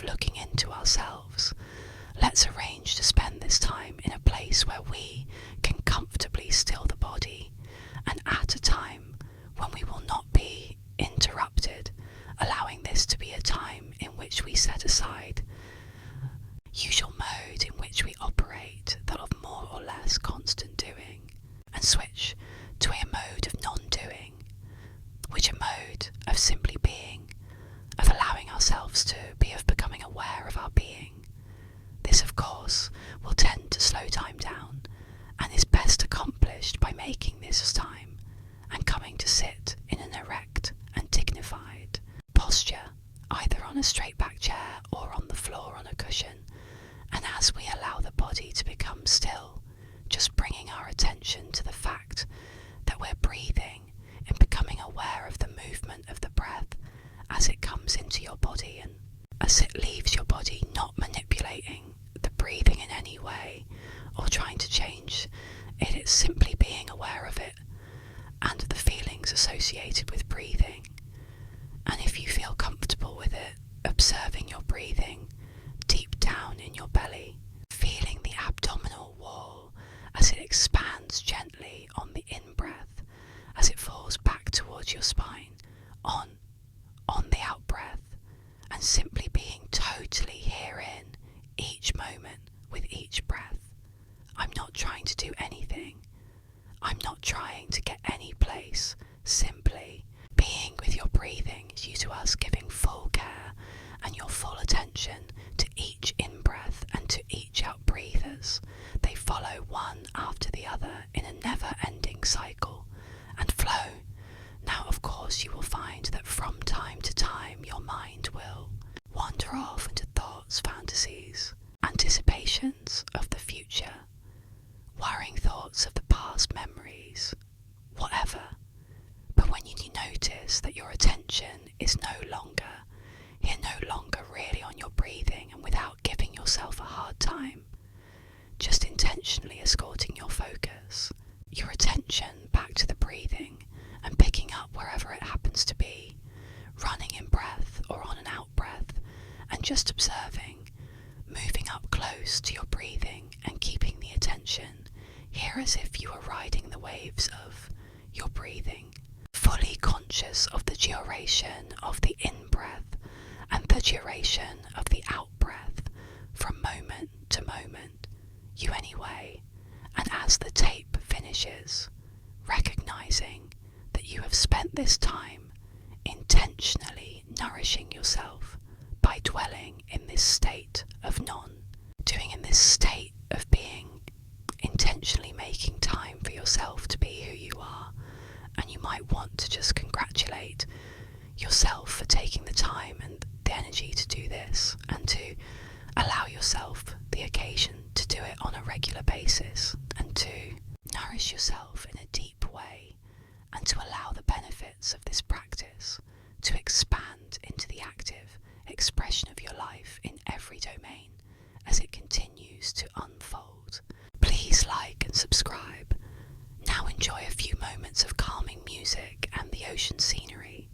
of looking into ourselves, let's arrange to spend this time in a place where we can comfortably still the body, and at a time when we will not be interrupted, allowing this to be a time in which we set aside usual mode in which we operate, that of more or less constant doing, and switch to a mode of non-doing, which a mode of simply being, of allowing ourselves to be, of becoming aware of our being. This, of course, will tend to slow time down, and is best accomplished by making this time and coming to sit in an erect and dignified posture, either on a straight back chair or on the floor on a cushion. And as we allow the body to become still, just bringing our attention to the fact that we're breathing and becoming aware of the movement of the breath as it comes into your body and as it leaves your body, not manipulating the breathing in any way or trying to change it. It's simply being aware of it and the feelings associated with breathing. And if you feel comfortable with it, observing your breathing deep down in your belly, feeling the abdominal wall as it expands gently on the in-breath, as it falls back towards your spine on the out-breath, and simply being totally herein each moment with each breath. I'm not trying to do anything. I'm not trying to get any place. Simply being with your breathing due to us giving full care and your full attention to each in-breath and to each out-breathers. They follow one after the other in a never-ending cycle and flow. Now, of course, you will find that from time to time your mind will wander off into thoughts, fantasies, anticipations of the future, worrying thoughts of the past, memories, whatever. But when you notice that your attention is no longer really on your breathing, and without giving yourself a hard time, just intentionally escorting your focus, your attention back to the breathing and picking up wherever it happens to be, running in breath or on an out breath, and just observing, moving up close to your breathing and keeping the attention here as if you were riding the waves of your breathing, fully conscious of the duration of the in-breath and the duration of the out-breath from moment to moment, you anyway, and as the tape finishes, recognizing that you have spent this time intentionally nourishing yourself by dwelling in this state of doing in this state of being, intentionally making time for yourself to be who you are. And you might want to just congratulate yourself for taking the time and the energy to do this, and to allow yourself the occasion to do it on a regular basis, and to nourish yourself in a deep way, and to allow the benefits of this practice to expand into the active expression of your life in every domain as it continues to unfold. Please like and subscribe. Now enjoy a few moments of calming music and the ocean scenery.